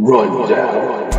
Rundown.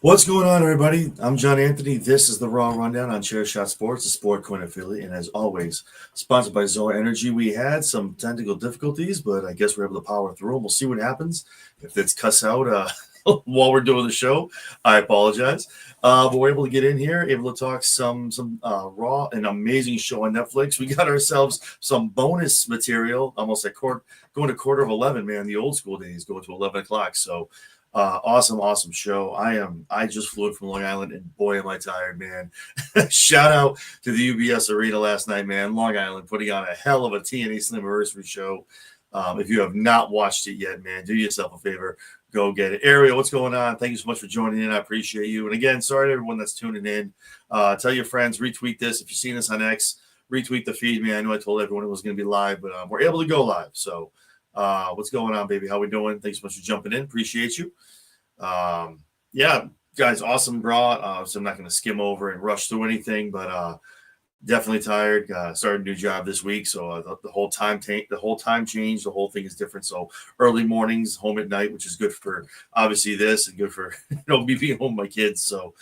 What's going on, everybody? I'm John Anthony. This is the Raw Rundown on Chairshot Sports, the Sport Coin affiliate, and as always, sponsored by Zoa Energy. We had some technical difficulties, but I guess we're able to power through them. We'll see what happens. If it's cuss out while we're doing the show, I apologize. But we're able to get in here, able to talk some Raw, an amazing show on Netflix. We got ourselves some bonus material, almost at going to quarter of 11, man. The old school days going to 11 o'clock. So. Awesome show. I just flew in from Long Island, and boy, am I tired, man. Shout out to the UBS Arena last night, man. Long Island putting on a hell of a TNA Slammiversary show. If you have not watched it yet, man, do yourself a favor. Go get it. Ariel, what's going on? Thank you so much for joining in. I appreciate you. And again, sorry to everyone that's tuning in. Tell your friends, retweet this. If you've seen this on X, retweet the feed, man. I know I told everyone it was going to be live, but we're able to go live. So what's going on, baby? How we doing? Thanks so much for jumping in. Appreciate you. Yeah, guys, awesome Raw. So I'm not going to skim over and rush through anything, but definitely tired. Started a new job this week, so the whole time changed. The whole thing is different. So early mornings, home at night, which is good for obviously this and good for me being home with my kids. So,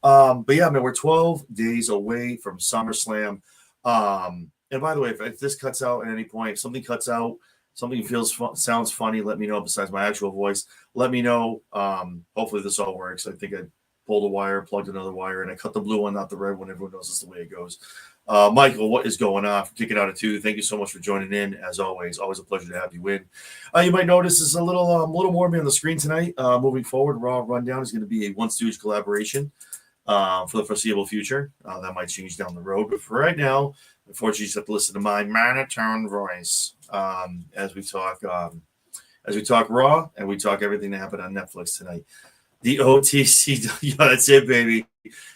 but yeah, man, we're 12 days away from SummerSlam. And by the way, if this cuts out at any point, if something cuts out, something sounds funny, let me know. Besides my actual voice, let me know. Hopefully this all works. I think I pulled a wire, plugged another wire, and I cut the blue one, not the red one. Everyone knows that's the way it goes. Michael, what is going on? Kick it out of 2. Thank you so much for joining in. As always a pleasure to have you in. You might notice there's a little more on the screen tonight. Moving forward, Raw Rundown is going to be a One Stooge collaboration for the foreseeable future. That might change down the road, but for right now, unfortunately, you just have to listen to my monotone voice as we talk Raw and we talk everything that happened on Netflix tonight. The OTC, yeah, that's it, baby.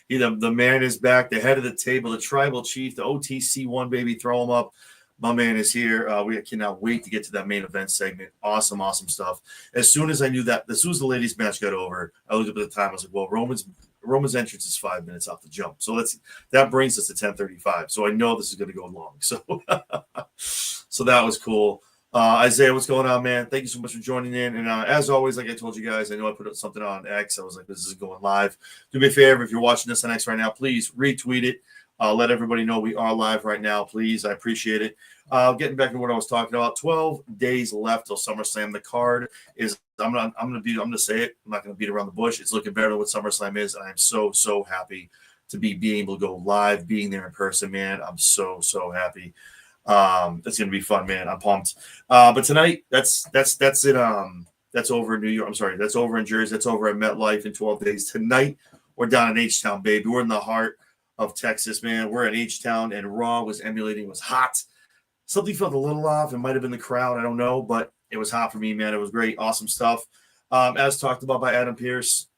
The man is back, the head of the table, the tribal chief, the OTC one, baby. Throw him up. My man is here. We cannot wait to get to that main event segment. Awesome stuff. As soon as the ladies' match got over, I looked up at the time. I was like, well, Roman's entrance is 5 minutes off the jump. So that brings us to 10:35. So I know this is going to go long. So that was cool. Isaiah, what's going on, man? Thank you so much for joining in. And as always, like I told you guys, I know I put something on X. I was like, this is going live. Do me a favor, if you're watching this on X right now, please retweet it. Let everybody know we are live right now, please. I appreciate it. Getting back to what I was talking about, 12 days left till SummerSlam. The card is, I'm gonna say it. I'm not gonna beat around the bush. It's looking better than what SummerSlam is, and I'm so happy to being able to go live, being there in person, man. I'm so happy. That's gonna be fun, man. I'm pumped. But tonight, that's it. That's over in New York. I'm sorry, that's over in Jersey. That's over at MetLife in 12 days. Tonight, we're down in H-Town, baby. We're in the heart of Texas, man. We're in H-Town, and Raw was emulating. It was hot. Something felt a little off. It might have been the crowd. I don't know, but it was hot for me, man. It was great. Awesome stuff. As talked about by Adam Pearce,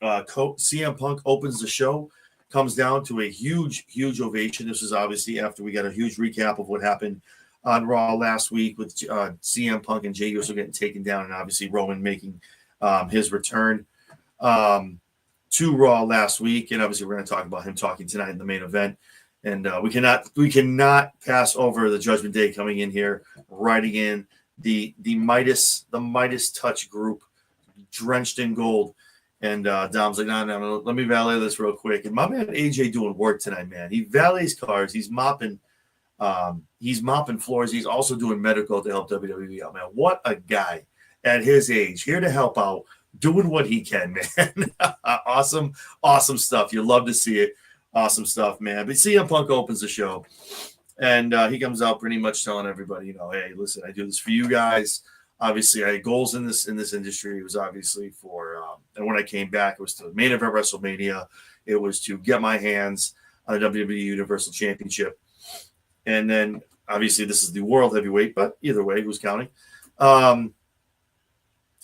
CM Punk opens the show, comes down to a huge ovation. This is obviously after we got a huge recap of what happened on Raw last week with CM Punk and Jey Uso getting taken down, and obviously Roman making his return to Raw last week. And obviously we're going to talk about him talking tonight in the main event. And we cannot pass over the Judgment Day coming in here, riding in the Midas Touch group, drenched in gold. And Dom's like, no, let me valet this real quick. And my man AJ doing work tonight, man. He valets cars. He's mopping floors. He's also doing medical to help WWE out, man. What a guy at his age, here to help out, doing what he can, man. Awesome stuff. You love to see it. Awesome stuff, man. But CM Punk opens the show, and he comes out pretty much telling everybody, hey, listen, I do this for you guys. Obviously, I had goals in this industry. It was obviously for, and when I came back, it was to main event WrestleMania. It was to get my hands on the WWE Universal Championship. And then, obviously, this is the World Heavyweight, but either way, who's counting?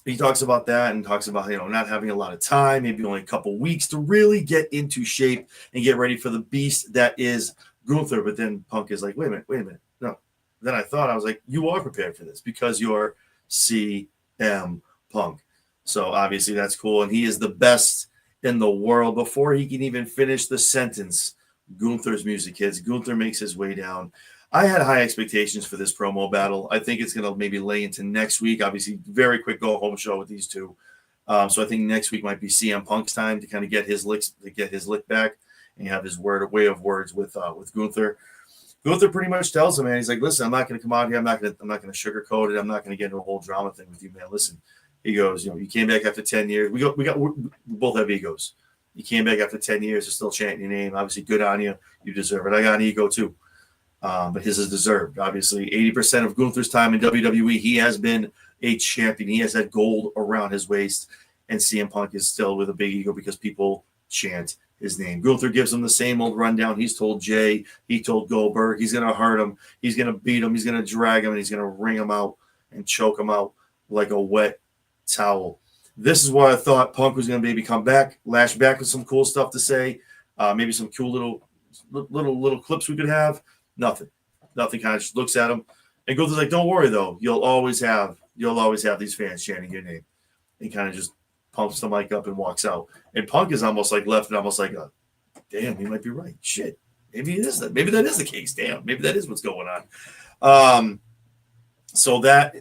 He talks about that and talks about, not having a lot of time, maybe only a couple weeks to really get into shape and get ready for the beast that is Gunther. But then Punk is like, wait a minute. No. Then I was like, you are prepared for this because you're CM Punk. So obviously that's cool. And he is the best in the world. Before he can even finish the sentence, Gunther's music hits. Gunther makes his way down. I had high expectations for this promo battle. I think it's going to maybe lay into next week. Obviously, very quick go-home show with these two. So I think next week might be CM Punk's time to kind of get his lick back and have his way of words with Gunther. Gunther pretty much tells him, man, he's like, listen, I'm not going to come out here. I'm not going to sugarcoat it. I'm not going to get into a whole drama thing with you, man. Listen, he goes, you came back after 10 years. We both have egos. You came back after 10 years. They're still chanting your name. Obviously, good on you. You deserve it. I got an ego too. But his is deserved. Obviously, 80% of Gunther's time in WWE, he has been a champion. He has that gold around his waist. And CM Punk is still with a big ego because people chant his name. Gunther gives him the same old rundown. He's told Jay. He told Goldberg. He's going to hurt him. He's going to beat him. He's going to drag him. And he's going to wring him out and choke him out like a wet towel. This is why I thought Punk was going to maybe come back, lash back with some cool stuff to say. Maybe some cool little clips we could have. Nothing. Kind of just looks at him. And Gunther's like, don't worry, though. You'll always have these fans chanting your name. And kind of just pumps the mic up and walks out. And Punk is almost like left and almost like, damn, he might be right. Shit. Maybe it is that. Maybe that is the case. Damn. Maybe that is what's going on. So that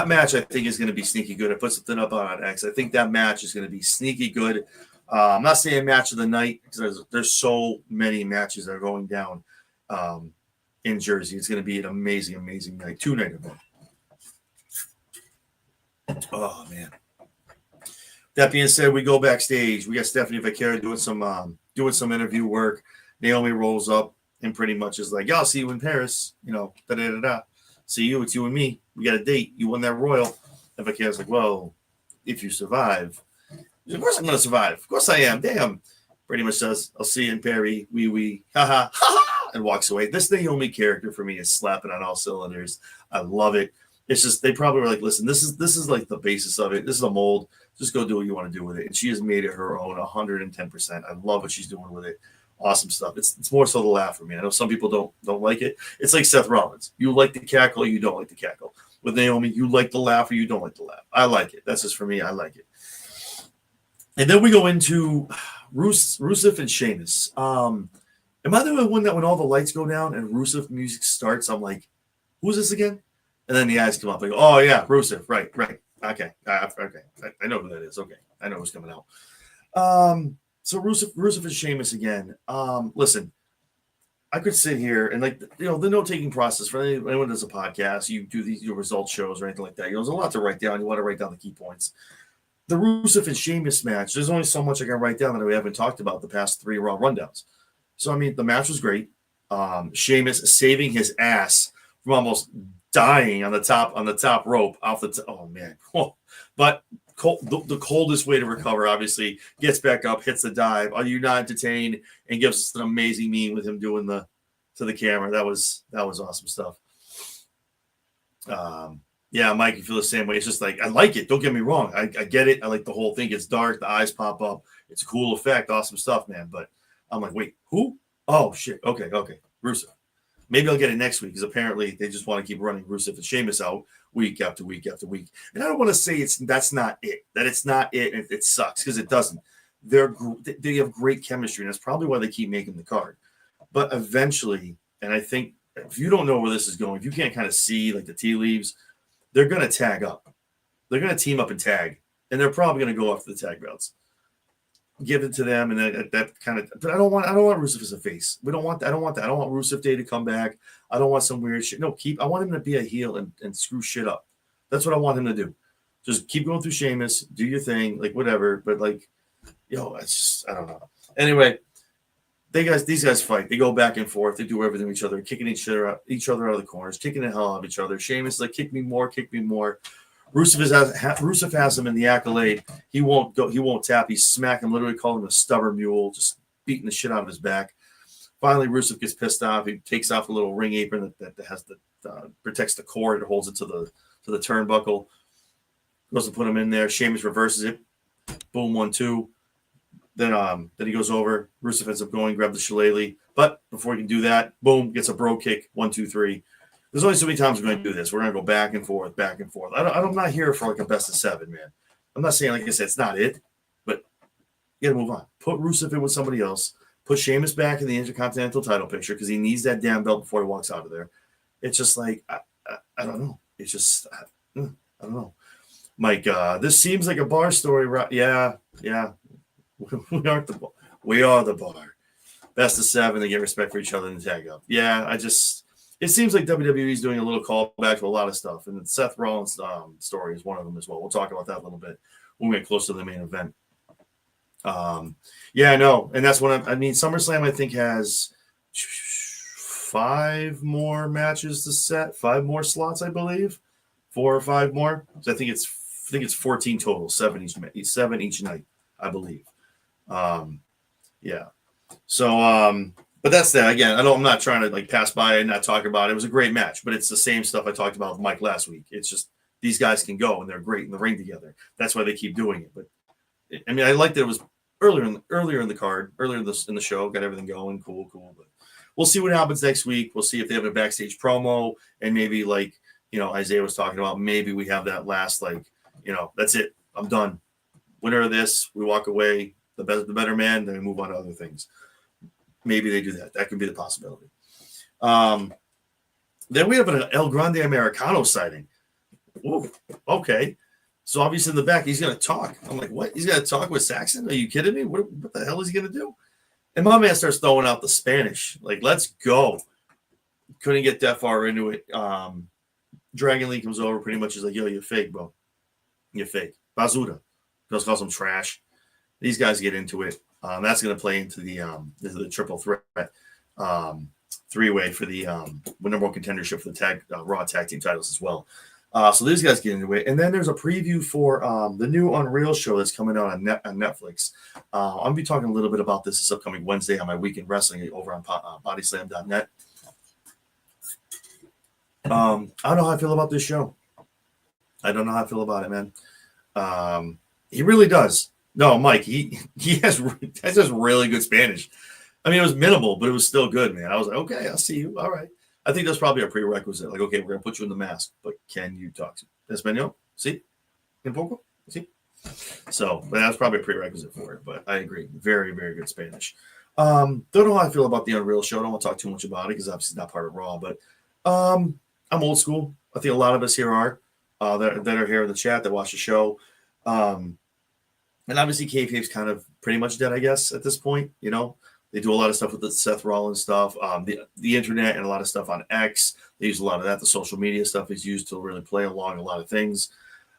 match, I think, is going to be sneaky good. I put something up on X. I think that match is going to be sneaky good. I'm not saying match of the night because there's so many matches that are going down in Jersey. It's going to be an amazing, amazing night. 2-night event. Oh, man. That being said, we go backstage. We got Stephanie Vaquera doing some interview work. Naomi rolls up and pretty much is like, "Yeah, I'll see you in Paris." See you. It's you and me. We got a date. You won that Royal. And Vaquera's like, "Well, if you survive." Of course I'm going to survive. Of course I am. Damn. Pretty much says, "I'll see you in Paris. Oui. Ha ha. Ha ha." And walks away. This Naomi character for me is slapping on all cylinders. I love it. It's just they probably were like, listen, this is like the basis of it. This is a mold. Just go do what you want to do with it. And she has made it her own 110%. I love what she's doing with it. Awesome stuff. It's more so the laugh for me. I know some people don't like it. It's like Seth Rollins. You like the cackle, you don't like the cackle. With Naomi, you like the laugh or you don't like the laugh. I like it. That's just for me. I like it. And then we go into Rusev and Sheamus. Am I the one that when all the lights go down and Rusev music starts, I'm like, who's this again? And then the eyes come up. Like, oh, yeah, Rusev. Right. Okay. I know who that is. Okay. I know who's coming out. So Rusev and Sheamus again. Listen, I could sit here and the note-taking process for anyone who does a podcast, you do these results shows or anything like that. There's a lot to write down. You want to write down the key points. The Rusev and Sheamus match, there's only so much I can write down that we haven't talked about the past 3 Raw rundowns. So, I mean, the match was great. Sheamus saving his ass from almost dying on the top rope off the oh man. But the coldest way to recover, obviously, gets back up, hits the dive. Are you not entertained? And gives us an amazing meme with him doing to the camera. That was awesome stuff. Yeah, Mike, you feel the same way. It's just like I like it. Don't get me wrong. I get it. I like the whole thing. It's dark. The eyes pop up. It's a cool effect. Awesome stuff, man. But I'm like, wait, who? Oh shit. Okay. Rusev. Maybe I'll get it next week because apparently they just want to keep running Rusev and Sheamus out week after week after week. And I don't want to say that's not it. That it's not it. And it sucks because it doesn't. They have great chemistry, and that's probably why they keep making the card. But eventually, and I think if you don't know where this is going, if you can't kind of see like the tea leaves, they're going to tag up. They're going to team up and tag, and they're probably going to go after the tag belts. Give it to them, and that kind of. But I don't want Rusev as a face. We don't want that. I don't want that. I don't want Rusev Day to come back. I don't want some weird shit. No, I want him to be a heel and screw shit up. That's what I want him to do. Just keep going through Sheamus, do your thing, like whatever. But it's just I don't know. Anyway, these guys fight. They go back and forth. They do everything with each other, kicking each other out of the corners, kicking the hell out of each other. Sheamus is like, kick me more. Rusev has him in the accolade. He won't go. He won't tap. He's smacking, literally calling him a stubborn mule, just beating the shit out of his back. Finally, Rusev gets pissed off. He takes off a little ring apron that has protects the cord. It holds it to the turnbuckle. Goes to put him in there. Sheamus reverses it. Boom, 1-2. Then he goes over. Rusev ends up going, grab the shillelagh. But before he can do that, boom, gets a bro kick. 1, 2, 3. There's only so many times we're going to do this. We're going to go back and forth. I'm not here for like a best of 7, man. I'm not saying, like I said, it's not it, but you got to move on. Put Rusev in with somebody else. Put Sheamus back in the Intercontinental title picture because he needs that damn belt before he walks out of there. It's just like, I don't know. It's just, I don't know. Mike, this seems like a bar story. Right? Yeah. We are the bar. Best of 7. They get respect for each other in the tag up. Yeah, it seems like WWE is doing a little callback to a lot of stuff. And Seth Rollins' story is one of them as well. We'll talk about that a little bit when we get close to the main event. Yeah, I know. And that's what I mean. SummerSlam, I think, has 5 more matches to set, 5 more slots, I believe, 4 or 5 more. So I think it's 14 total, 7 each night, I believe. Yeah. So, but that's that. Again, I'm not trying to like pass by and not talk about it. It was a great match, but it's the same stuff I talked about with Mike last week. It's just these guys can go and they're great in the ring together. That's why they keep doing it. But I mean, I liked that it was earlier in the card, earlier in the show, got everything going. Cool. But we'll see what happens next week. We'll see if they have a backstage promo and maybe like, Isaiah was talking about, maybe we have that last, like, that's it. I'm done. Winner of this, we walk away. The better man, then we move on to other things. Maybe they do that. That could be the possibility. Then we have an El Grande Americano sighting. Whoa, okay. So obviously in the back, he's going to talk. I'm like, what? He's going to talk with Saxon? Are you kidding me? What the hell is he going to do? And my man starts throwing out the Spanish. Like, let's go. Couldn't get that far into it. Dragon Lee comes over pretty much. He's like, yo, you're fake, bro. You're fake. Basura. Just calls him trash. These guys get into it. That's going to play into the triple threat 3-way for the number 1 contendership for the Raw tag team titles as well. So these guys get into it. And then there's a preview for the new Unreal show that's coming out on Netflix. I'm going to be talking a little bit about this upcoming Wednesday on my Weekend Wrestling over on bodyslam.net. I don't know how I feel about this show. I don't know how I feel about it, man. He really does. No, Mike, he has really good Spanish. I mean, it was minimal, but it was still good, man. I was like, okay, I'll see you. All right. I think that's probably a prerequisite. Like, okay, we're going to put you in the mask, but can you talk to Espanol? See? Un poco? See? So, but that's probably a prerequisite for it, but I agree. Very, very good Spanish. Don't know how I feel about the Unreal show. I don't want to talk too much about it because obviously it's not part of Raw, but I'm old school. I think a lot of us here are that are here in the chat that watch the show. And obviously kayfabe's kind of pretty much dead, I guess, at this point. They do a lot of stuff with the Seth Rollins stuff, the internet, and a lot of stuff on X. They use a lot of that. The social media stuff is used to really play along a lot of things.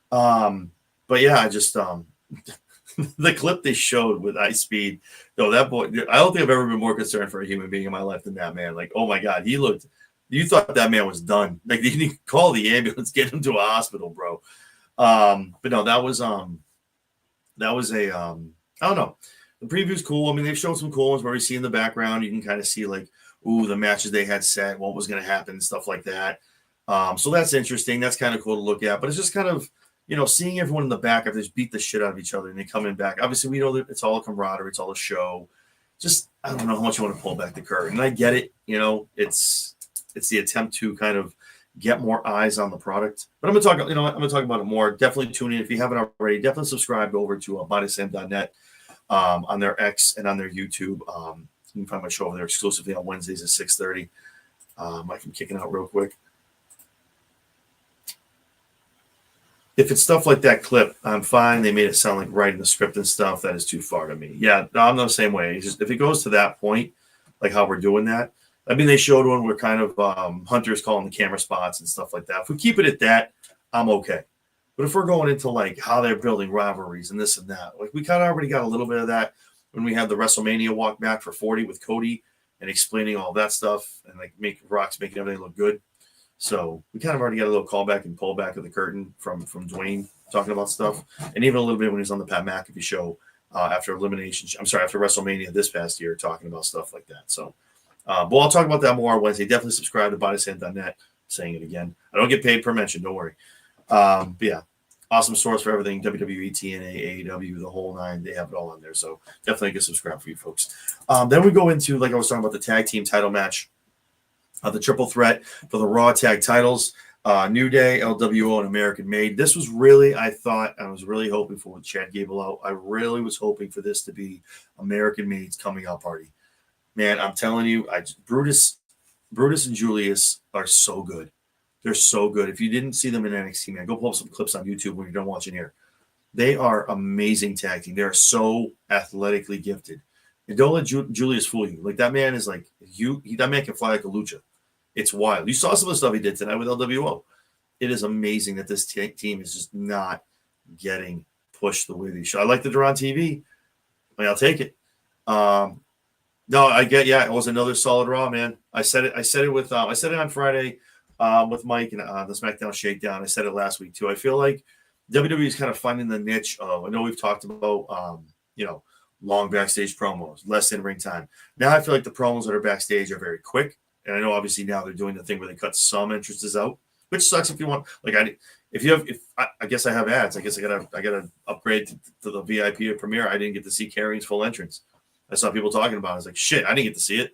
But yeah, I just the clip they showed with Ice Speed, though, that boy, I don't think I've ever been more concerned for a human being in my life than that man. Like, oh my God, you thought that man was done. Like, you need to call the ambulance, get him to a hospital, bro. But no, that was a I don't know. The preview's cool. I mean, they've shown some cool ones where you see in the background, you can kind of see like, the matches they had set, what was going to happen, stuff like that. So that's interesting. That's kind of cool to look at. But it's just kind of, seeing everyone in the back after they just beat the shit out of each other and they come in back. Obviously, we know that it's all a camaraderie. It's all a show. Just, I don't know how much you want to pull back the curtain. And I get it. It's the attempt to kind of get more eyes on the product. But I'm going to talk about it more. Definitely tune in. If you haven't already, definitely subscribe over to bodyslam.net on their X and on their YouTube. You can find my show over there exclusively on Wednesdays at 6:30. Mike, I'm kicking out real quick. If it's stuff like that clip, I'm fine. They made it sound like writing the script and stuff. That is too far to me. Yeah, I'm the same way. It's just, if it goes to that point, like how we're doing that, I mean, they showed one where kind of Hunter's calling the camera spots and stuff like that. If we keep it at that, I'm okay. But if we're going into like how they're building rivalries and this and that, like we kind of already got a little bit of that when we had the WrestleMania walk back for 40 with Cody and explaining all that stuff and like Rock's making everything look good. So we kind of already got a little callback and pullback of the curtain from Dwayne talking about stuff, and even a little bit when he was on the Pat McAfee show after WrestleMania this past year, talking about stuff like that. So, but I'll talk about that more on Wednesday. Definitely subscribe to bodyslam.net. Saying it again, I don't get paid per mention. Don't worry. But yeah, awesome source for everything. WWE, TNA, AEW, the whole nine. They have it all on there. So definitely get subscribed for you folks. Then we go into, like I was talking about, the tag team title match. The triple threat for the Raw tag titles, New Day, LWO, and American Made. This was really, I was really hoping for with Chad Gable out. I really was hoping for this to be American Made's coming out party. Man, I'm telling you, Brutus and Julius are so good. They're so good. If you didn't see them in NXT, man, go pull up some clips on YouTube when you're done watching here. They are amazing tag team. They are so athletically gifted. And don't let Julius fool you. Like, that man is like that man can fly like a lucha. It's wild. You saw some of the stuff he did tonight with LWO. It is amazing that this team is just not getting pushed the way they should. I like that they're on TV. I mean, I'll take it. No, it was another solid Raw, man. I said it on Friday with Mike and the SmackDown Shakedown. I said it last week too. I feel like WWE is kind of finding the niche of, I know we've talked about, long backstage promos, less in-ring time. Now I feel like the promos that are backstage are very quick. And I know obviously now they're doing the thing where they cut some entrances out, which sucks if you want. Like, I guess I have ads. I guess I gotta upgrade to the VIP or Premiere. I didn't get to see Carrie's full entrance. I saw people talking about it. I was like, shit, I didn't get to see it.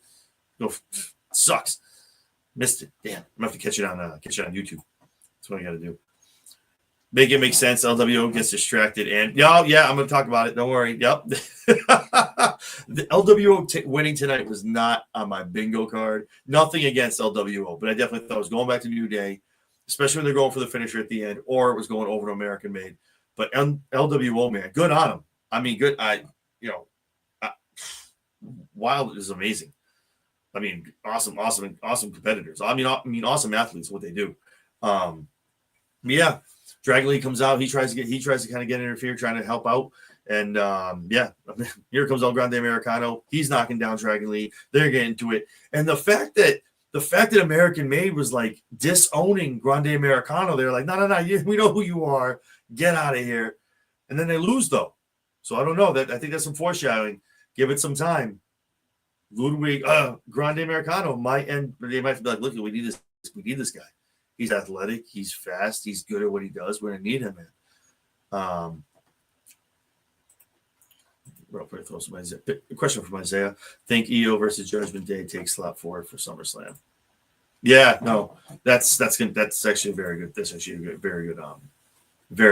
Sucks. Missed it. Damn. I'm gonna have to catch it on YouTube. That's what I gotta do. Make it make sense. LWO gets distracted, and I'm gonna talk about it. Don't worry. Yep. The LWO winning tonight was not on my bingo card. Nothing against LWO, but I definitely thought it was going back to New Day, especially when they're going for the finisher at the end, or it was going over to American Made. But LWO, man, good on them. I mean, good. Wild is amazing. I mean, awesome competitors. I mean, awesome athletes. What they do. Dragon Lee comes out. He tries to kind of get interfered, trying to help out. And here comes El Grande Americano. He's knocking down Dragon Lee. They're getting to it. And the fact that American Made was like disowning Grande Americano, they're like, no, we know who you are. Get out of here. And then they lose though. So I don't know. I think that's some foreshadowing. Give it some time. Ludwig, Grande Americano might end. They might be like, look, we need this guy. He's athletic. He's fast. He's good at what he does. We're gonna need him, man. Real quick, throw some a question from Isaiah. Think EO versus Judgment Day takes slot forward for SummerSlam. Yeah, no, that's actually very good. That's actually a very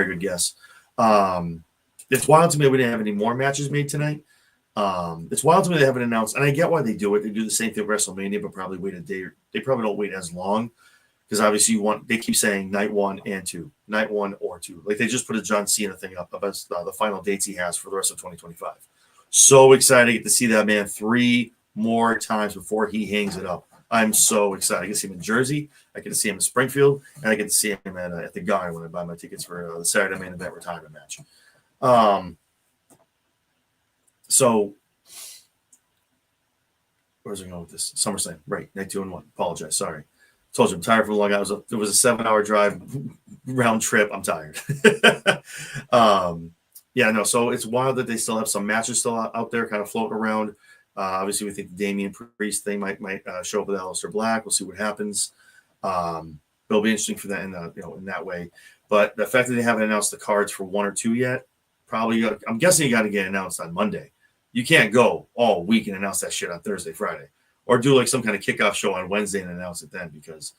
good guess. It's wild to me we didn't have any more matches made tonight. It's wild to me they haven't announced, and I get why they do it. They do the same thing with WrestleMania, but probably wait a day. They probably don't wait as long because obviously they keep saying night 1 and 2, night 1 or 2. Like they just put a John Cena thing up about the final dates he has for the rest of 2025. So excited to get to see that man 3 more times before he hangs it up. I'm so excited. I get to see him in Jersey. I get to see him in Springfield, and I get to see him at the Guy when I buy my tickets for the Saturday main event retirement match. So where's it going with this? SummerSlam, right? Night 2 and 1. Apologize, sorry. Told you I'm tired from a long hours. It was a 7-hour drive round trip. I'm tired. So it's wild that they still have some matches still out there, kind of floating around. Obviously, we think the Damian Priest thing might show up with Aleister Black. We'll see what happens. It'll be interesting for that in that way. But the fact that they haven't announced the cards for 1 or 2 yet, probably I'm guessing you got to get announced on Monday. You can't go all week and announce that shit on Thursday, Friday, or do like some kind of kickoff show on Wednesday and announce it then. Because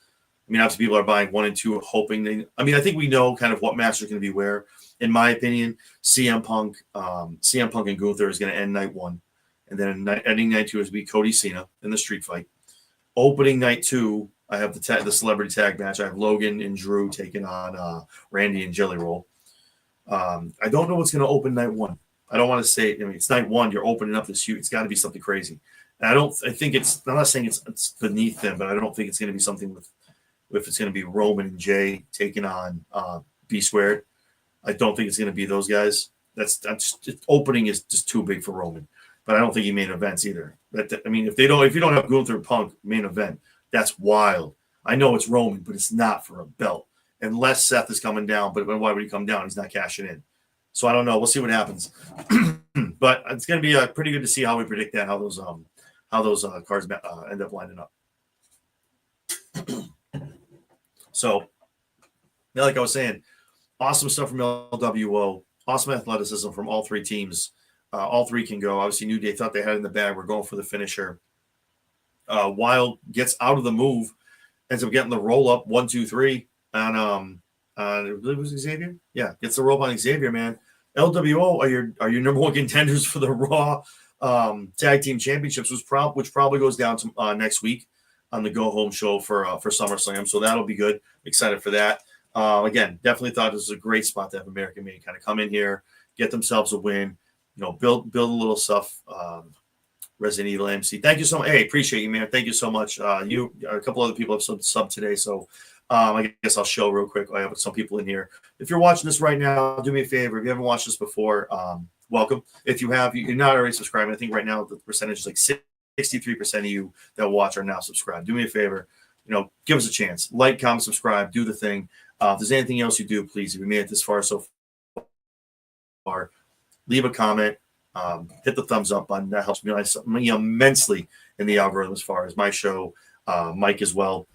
obviously people are buying 1 and 2, hoping I think we know kind of what matches are going to be where. In my opinion, CM Punk and Gunther is going to end night 1, and then ending night 2 is be Cody Cena in the street fight. Opening night 2, I have the celebrity tag match. I have Logan and Drew taking on Randy and Jelly Roll. I don't know what's going to open night 1. I don't want to say it's night 1. You're opening up this huge. It's got to be something crazy. And I'm not saying it's beneath them, but I don't think it's going to be something if it's going to be Roman and Jay taking on B Squared. I don't think it's going to be those guys. That's opening is just too big for Roman. But I don't think he main events either. If you don't have Gunther Punk main event, that's wild. I know it's Roman, but it's not for a belt unless Seth is coming down. But why would he come down? He's not cashing in. So I don't know. We'll see what happens. But it's going to be pretty good to see how we predict that, how those cards end up lining up. So, like I was saying, awesome stuff from LWO. Awesome athleticism from all 3 teams. All 3 can go. Obviously, New Day thought they had it in the bag. We're going for the finisher. Wild gets out of the move, ends up getting the roll up 1, 2, 3 on I believe it was Xavier. Yeah, gets the roll on Xavier, man. LWO are your number 1 contenders for the Raw tag team championships, which probably goes down to next week on the go home show for SummerSlam. So that'll be good. Excited for that. Again, definitely thought this was a great spot to have American Made kind of come in here, get themselves a win, build a little stuff. Resident Evil MC, thank you so much. Hey, appreciate you, man. Thank you so much. You, a couple other people have subbed today, so I guess I'll show real quick. I have some people in here. If you're watching this right now, do me a favor. If you haven't watched this before, welcome. If you have, you're not already subscribed. I think right now the percentage is like 63% of you that watch are now subscribed. Do me a favor. Give us a chance. Like, comment, subscribe, do the thing. If there's anything else you do, please, if you made it this far so far, leave a comment. Hit the thumbs up button. That helps me immensely in the algorithm as far as my show, Mike as well.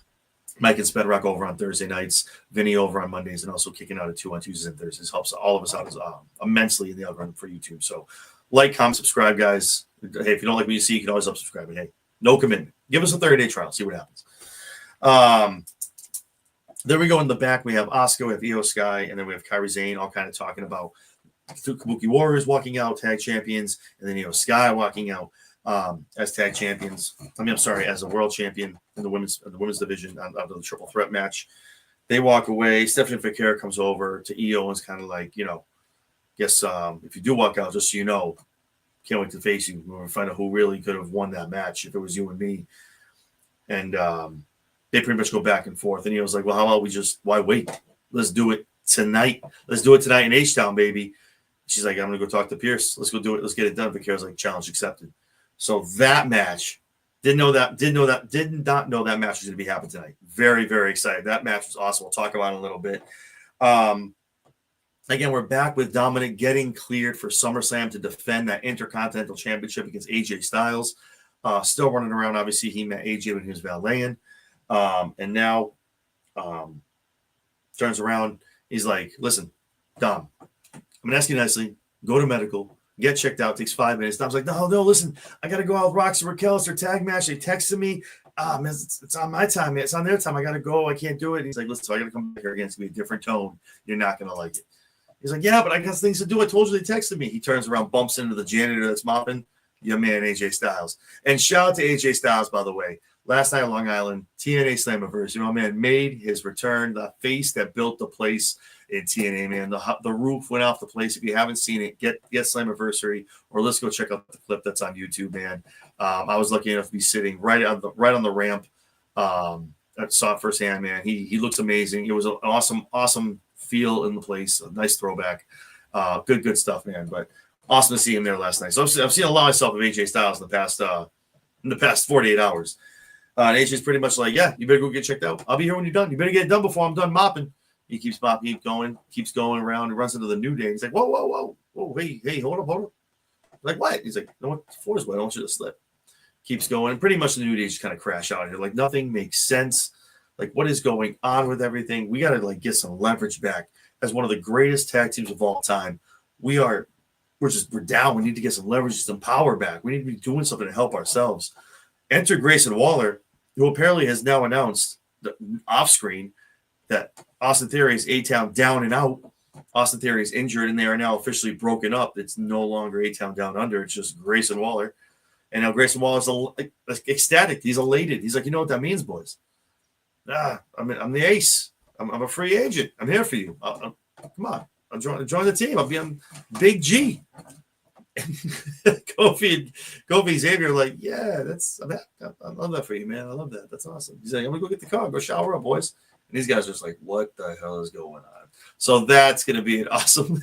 Mike and Spedrock over on Thursday nights, Vinny over on Mondays, and also kicking out at 2 on Tuesdays and Thursdays. Helps all of us out immensely in the algorithm for YouTube. So like, comment, subscribe, guys. Hey, if you don't like what you see, you can always unsubscribe. But hey, no commitment. Give us a 30-day trial. See what happens. Then we go in the back. We have Asuka, we have Io Sky, and then we have Kairi Sane all kind of talking about Kabuki Warriors walking out, tag champions, and then Io Sky walking out as tag champions. I'm sorry, as a world champion in the women's division out of the triple threat match. They walk away. Stephanie Figueroa comes over to Io and is kind of like, guess if you do walk out, just so you know, can't wait to face you. We're going to find out who really could have won that match if it was you and me. And they pretty much go back and forth. And Io's like, well, how about why wait? Let's do it tonight. Let's do it tonight in H-Town, baby. She's like, I'm going to go talk to Pierce. Let's go do it. Let's get it done. Figueroa's like, challenge accepted. So that match, did not know that match was going to be happening tonight. Very, very excited. That match was awesome. We'll talk about it in a little bit. Again, we're back with Dominic getting cleared for SummerSlam to defend that Intercontinental Championship against AJ Styles. Still running around. Obviously, he met AJ when he was valeting. And now turns around. He's like, listen, Dom, I'm going to ask you nicely. Go to medical. Get checked out. Takes 5 minutes. Dom's like, no, listen. I got to go out with Roxy Raquel. It's their tag match. They texted me. Man, it's on my time. It's on their time. I got to go. I can't do it. He's like, listen, so I got to come back here again. It's going to be a different tone. You're not going to like it. He's like, yeah, but I got things to do. I told you they texted me. He turns around, bumps into the janitor that's mopping. Your man, AJ Styles. And shout out to AJ Styles, by the way. Last night on Long Island, TNA Slammiversary. My man made his return. The face that built the place in TNA, man. The roof went off the place. If you haven't seen it, get Slammiversary, or let's go check out the clip that's on YouTube, man. I was lucky enough to be sitting right on the ramp. I saw it firsthand, man. He looks amazing. It was an awesome feel in the place. A nice throwback. Good stuff, man. But awesome to see him there last night. So I've seen a lot of myself of AJ Styles in the past 48 hours. And AJ's pretty much like, yeah, you better go get checked out. I'll be here when you're done. You better get it done before I'm done mopping. He keeps mopping, keeps going around. He runs into the New Day. He's like, whoa, hey, hold up. Like, what? He's like, no, the floor's wet. I want you to slip. Keeps going. And pretty much the New Day just kind of crash out here. Like, nothing makes sense. Like, what is going on with everything? We got to, get some leverage back. As one of the greatest tag teams of all time, we're down. We need to get some leverage, some power back. We need to be doing something to help ourselves. Enter Grayson Waller, who apparently has now announced off screen that Austin Theory is A-Town down and out. Austin Theory is injured, and they are now officially broken up. It's no longer A-Town down under. It's just Grayson Waller. And now Grayson Waller's ecstatic. He's elated. He's like, you know what that means, boys? I'm the ace. I'm a free agent. I'm here for you. Come on. I'll join the team. I'll be on Big G. Kofi Xavier like, yeah, I love that for you, man. I love that. That's awesome. He's like, I'm gonna go get the car, go shower up, boys. And these guys are just like, what the hell is going on? So that's gonna be an awesome.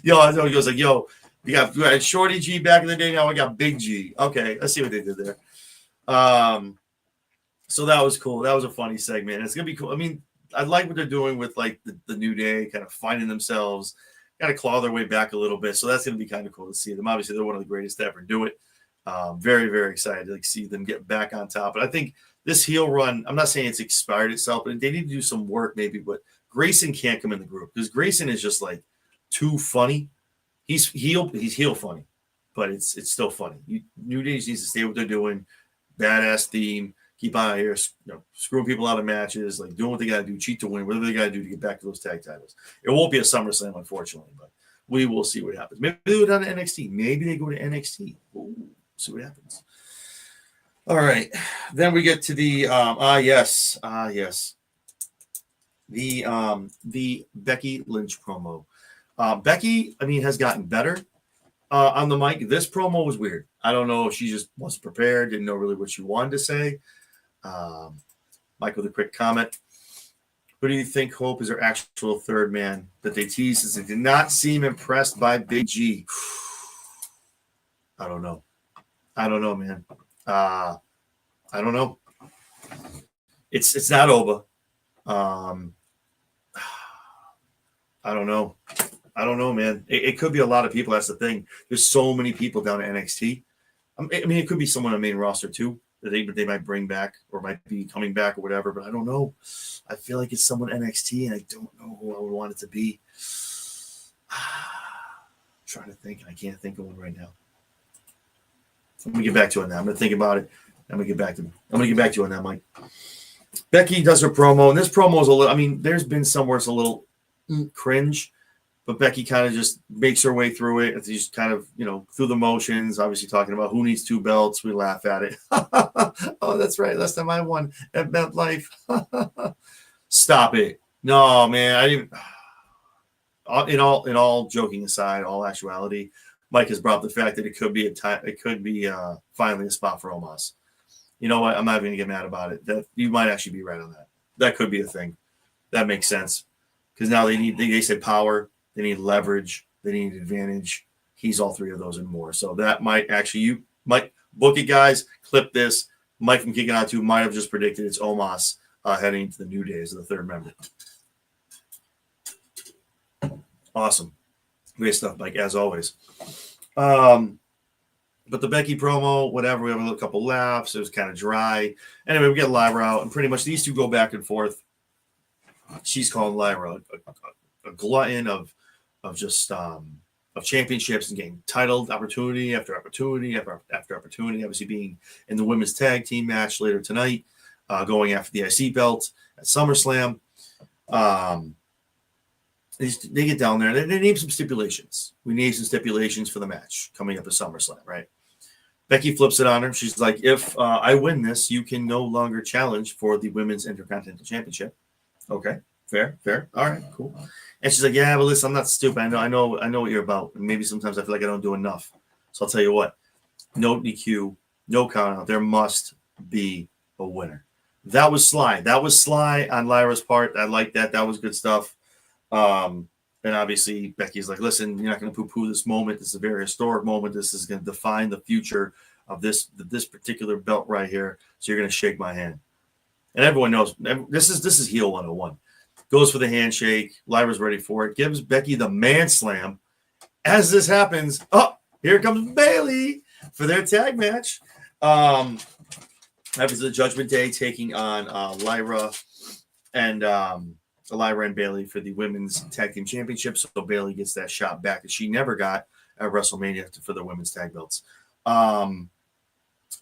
He goes like, yo, we got Shorty G back in the day. Now we got Big G. Okay, let's see what they did there. So that was cool. That was a funny segment. It's gonna be cool. I mean, I like what they're doing with like the New Day, kind of finding themselves. Got to claw their way back a little bit. So that's going to be kind of cool to see them. Obviously, they're one of the greatest to ever do it. Very, very excited to see them get back on top. But I think this heel run, I'm not saying it's expired itself, but they need to do some work maybe. But Grayson can't come in the group because Grayson is just like too funny. He's heel funny, but it's still funny. New Day needs to stay what they're doing. Badass theme. Keep on here, screwing people out of matches, like doing what they got to do, cheat to win, whatever they got to do to get back to those tag titles. It won't be a SummerSlam, unfortunately, but We will see what happens. Maybe they go down to NXT. Maybe they go to NXT. Ooh, see what happens. All right. Then we get to the yes. The Becky Lynch promo. Becky, has gotten better on the mic. This promo was weird. I don't know if she just wasn't prepared, didn't know really what she wanted to say. Mike with a quick comment. Who do you think Hope is her actual third man that they teased since they did not seem impressed by Big G? I don't know, man. I don't know. It's not Oba. I don't know. Man. It could be a lot of people. That's the thing. There's so many people down at NXT. It could be someone on the main roster too that they might bring back or might be coming back or whatever. But I don't know. I feel like it's someone NXT, and I don't know who I would want it to be. I'm trying to think. I can't think of one right now. I'm gonna get back to it now. I'm gonna think about it. I'm gonna get back to you on that, Mike. Becky does her promo, and this promo is a little. There's been somewhere it's a little cringe, but Becky kind of just makes her way through it. It's just kind of through the motions. Obviously talking about who needs 2 belts. We laugh at it. Oh, that's right. Last time I won at MetLife. Stop it. No, man. I didn't. In all joking aside, all actuality, Mike has brought up the fact that it could be finally a spot for Omos. You know what? I'm not even going to get mad about it. That you might actually be right on that. That could be a thing. That makes sense. Because now they said power, they need leverage, they need advantage. He's all 3 of those and more. So that might actually, you might book it, guys. Clip this. Mike from Kicking Out 2 might have just predicted it's Omos heading into the New Day as the 3rd member. Awesome. Great stuff, Mike, as always. But the Becky promo, whatever, we have a couple laughs. It was kind of dry. Anyway, we get Lyra out, and pretty much these two go back and forth. She's calling Lyra a glutton of championships and getting titled opportunity after opportunity after opportunity. Obviously, being in the women's tag team match later tonight, going after the IC belt at SummerSlam. They get down there and they name some stipulations. We need some stipulations for the match coming up at SummerSlam, right? Becky flips it on her. She's like, if I win this, you can no longer challenge for the Women's Intercontinental Championship. Okay, fair. All right, cool. And she's like, yeah, but listen, I'm not stupid. I know what you're about. And maybe sometimes I feel like I don't do enough. So I'll tell you what, no DQ, no count out. There must be a winner. That was sly. That was sly on Lyra's part. I like that. That was good stuff. And obviously Becky's like, listen, you're not going to poo-poo this moment. This is a very historic moment. This is going to define the future of this particular belt right here. So you're going to shake my hand. And everyone knows this is heel 101. Goes for the handshake. Lyra's ready for it. Gives Becky the man slam. As this happens, here comes Bayley for their tag match. Obviously the Judgment Day taking on Lyra and Bayley for the women's tag team championship. So Bayley gets that shot back that she never got at WrestleMania for the women's tag belts.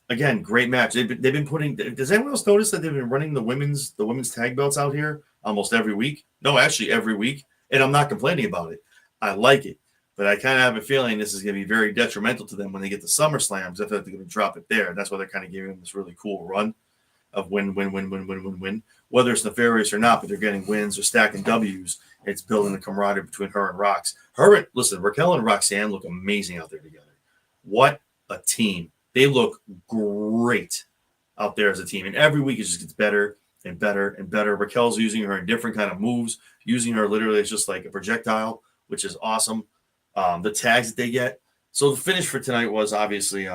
Again, great match. They've been putting. Does anyone else notice that they've been running the women's tag belts out here almost every week? No, actually every week. And I'm not complaining about it. I like it, but I kind of have a feeling this is going to be very detrimental to them when they get to SummerSlam. I feel like they're going to drop it there. That's why they're kind of giving them this really cool run of win. Whether it's nefarious or not, but they're getting wins or stacking W's. It's building the camaraderie between her and Rox. Raquel and Roxanne look amazing out there together. What a team. They look great out there as a team. And every week it just gets better and better and better. Raquel's using her in different kind of moves, using her literally as just like a projectile, which is awesome. The tags that they get. So the finish for tonight was obviously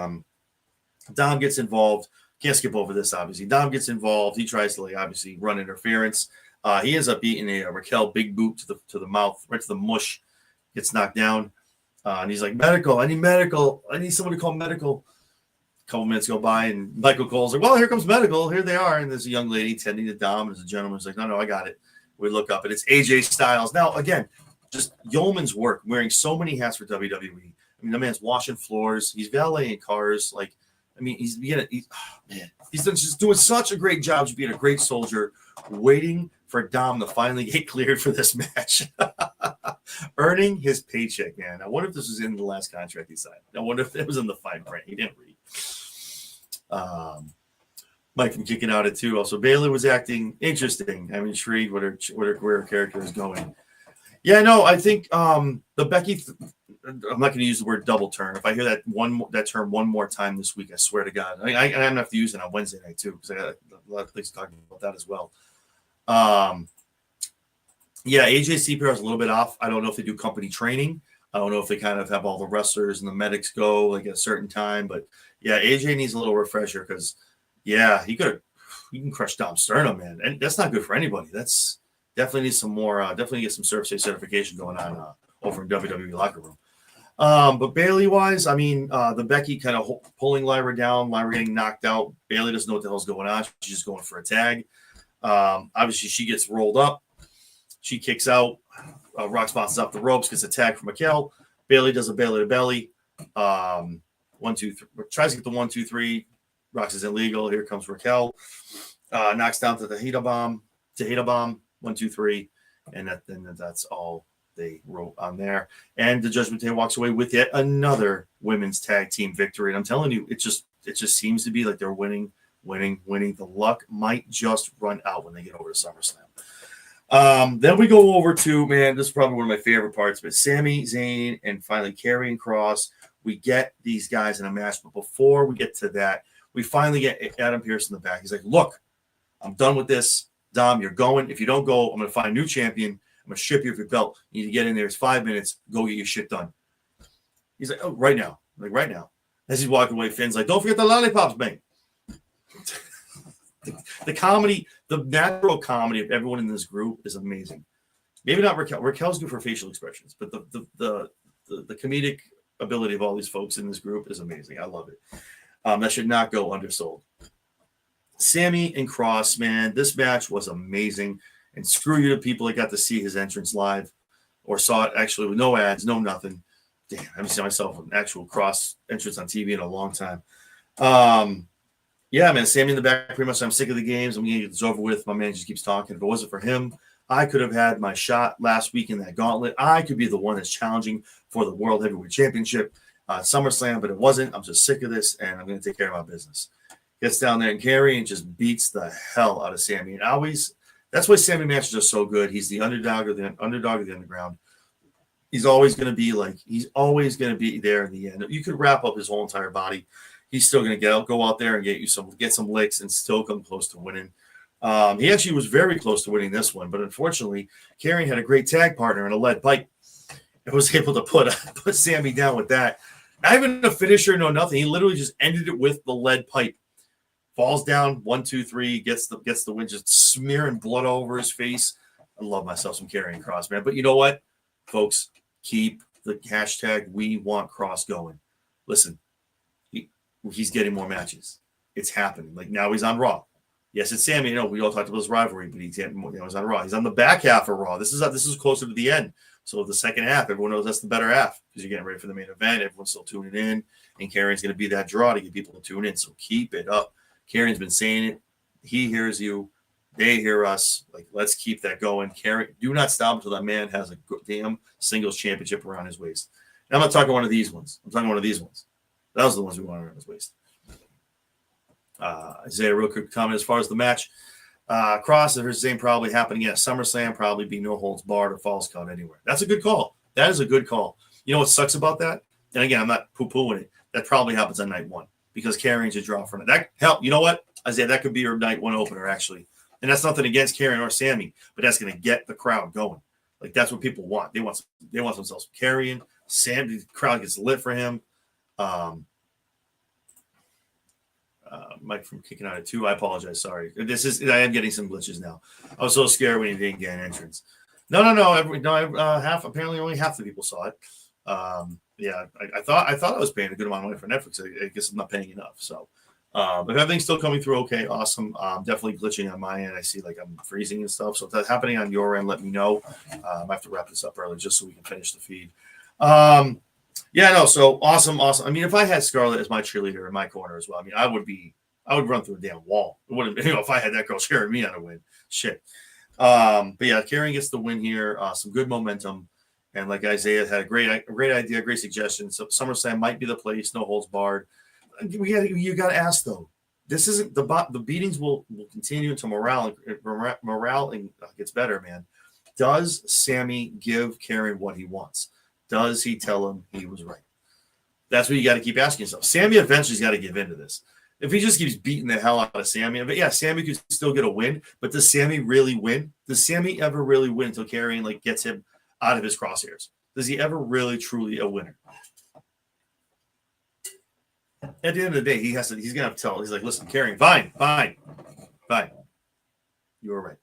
Dom gets involved. Can't skip over this, obviously. Dom gets involved. He tries to, obviously run interference. He ends up eating a Raquel big boot to the mouth, right to the mush. Gets knocked down. And he's like, medical. I need medical. I need someone to call medical. A couple minutes go by, and Michael Cole's like, well, here comes medical. Here they are. And there's a young lady tending to Dom. And there's a gentleman who's like, no, I got it. We look up, and it's AJ Styles. Now, again, just yeoman's work, wearing so many hats for WWE. The man's washing floors. He's valeting cars. He's just doing such a great job of being a great soldier, waiting for Dom to finally get cleared for this match. Earning his paycheck, man. I wonder if this was in the last contract he signed. I wonder if it was in the fine print. He didn't read. Mike from Kicking Out at 2. Also, Bayley was acting interesting. I'm intrigued what her career character is going. Yeah, no, I think the Becky. I'm not going to use the word double turn. If I hear that term one more time this week, I swear to God, I'm going to have to use it on Wednesday night too, because I got a lot of things talking about that as well. Yeah, AJ CPR is a little bit off. I don't know if they do company training. I don't know if they kind of have all the wrestlers and the medics go like at a certain time. But yeah, AJ needs a little refresher because, yeah, he can crush Dom Sternum, man. And that's not good for anybody. That's definitely needs some more, definitely get some Surf Safe certification going on over in WWE locker room. But Bayley-wise, I mean, the Becky kind of pulling Lyra down, Lyra getting knocked out. Bayley doesn't know what the hell's going on. She's just going for a tag. Obviously, she gets rolled up. She kicks out. Rox bounces off the ropes, gets a tag from Raquel. Bayley does a Bayley to belly. 1, 2, 3. Tries to get the 1, 2, 3. Rox is illegal. Here comes Raquel. Knocks down to the Tahita bomb. 1, 2, 3. And that's all they wrote on there. And the Judgment Day walks away with yet another women's tag team victory. And I'm telling you, it just seems to be like they're winning. The luck might just run out when they get over to SummerSlam. Then we go over to, man, this is probably one of my favorite parts, but Sami Zayn and finally Karrion Kross. We get these guys in a match, but before we get to that, we finally get Adam Pearce in the back. He's like, look, I'm done with this. Dom, you're going. If you don't go, I'm going to find a new champion. I'm going to strip you of your belt. You need to get in there. It's 5 minutes. Go get your shit done. He's like, oh, right now. Right now. As he's walking away, Finn's like, don't forget the lollipops, man. The comedy, the natural comedy of everyone in this group is amazing. Maybe not Raquel. Raquel's good for facial expressions, but the comedic ability of all these folks in this group is amazing. I love it. That should not go undersold. Sami and Kross, man, this match was amazing. And screw you to people that got to see his entrance live or saw it actually with no ads, no nothing. Damn, I haven't seen myself an actual Kross entrance on TV in a long time. Yeah, man, Sami in the back, pretty much I'm sick of the games. I'm going to get this over with. My man just keeps talking. If it wasn't for him, I could have had my shot last week in that gauntlet. I could be the one that's challenging for the World Heavyweight Championship SummerSlam, but it wasn't. I'm just sick of this, and I'm going to take care of my business. Gets down there and Karrion just beats the hell out of Sami. And that's why Sami matches are so good. He's the underdog of the underground. He's always going to be there in the end. You could wrap up his whole entire body. He's still going to go out there and get some licks and still come close to winning. He actually was very close to winning this one, but unfortunately, Karrion had a great tag partner in a lead pipe and was able to put Sami down with that. Not even a finisher, no nothing. He literally just ended it with the lead pipe. Falls down, 1, 2, 3, gets the win, just smearing blood all over his face. I love myself some Karrion Kross, man. But you know what, folks? Keep the hashtag We Want Kross going. Listen. He's getting more matches. It's happening. Like now he's on Raw. Yes, it's Sami. You know, we all talked about his rivalry, but he's on Raw. He's on the back half of Raw. This is closer to the end. So the second half, everyone knows that's the better half because you're getting ready for the main event. Everyone's still tuning in, and Karrion's going to be that draw to get people to tune in. So keep it up. Karrion's been saying it. He hears you. They hear us. Like, let's keep that going. Karrion, do not stop until that man has a damn singles championship around his waist. And I'm not talking one of these ones. I'm talking one of these ones. That was the ones we wanted around his waist. Isaiah, real quick comment as far as the match. Kross and Zayn probably happening at SummerSlam, probably be no holds barred or falls count anywhere. That's a good call. That is a good call. You know what sucks about that? And again, I'm not poo-pooing it. That probably happens on night one because Karrion's a draw for that. You know what, Isaiah? That could be your night one opener, actually. And that's nothing against Karrion or Sami, but that's going to get the crowd going. Like, that's what people want. They want themselves Karrion. Sami, the crowd gets lit for him. Mike from Kicking Out at 2. I apologize. Sorry. I am getting some glitches now. I was so scared when he didn't get an entrance. No. Apparently only half the people saw it. Yeah, I thought I was paying a good amount of money for Netflix. I guess I'm not paying enough. So, but everything's still coming through okay. Awesome. Definitely glitching on my end. I see like I'm freezing and stuff. So if that's happening on your end, let me know. I have to wrap this up early just so we can finish the feed. Yeah, no, so awesome. I mean, if I had Scarlett as my cheerleader in my corner as well, I mean, I would run through a damn wall. It wouldn't, if I had that girl cheering me on a win. Shit. But yeah, Karrion gets the win here. Some good momentum. And like Isaiah had a great idea, great suggestion. So SummerSlam might be the place, no holds barred. You got to ask though. This isn't the beatings will continue until morale gets better, man. Does Sammy give Karrion what he wants? Does he tell him he was right? That's what you got to keep asking yourself. Sammy eventually's got to give in to this. If he just keeps beating the hell out of Sammy, but yeah, Sammy could still get a win. But does Sammy really win? Does Sammy ever really win until Karrion gets him out of his crosshairs? Does he ever really truly a winner? At the end of the day, he's gonna have to tell. He's like, listen, Karrion, fine. You were right.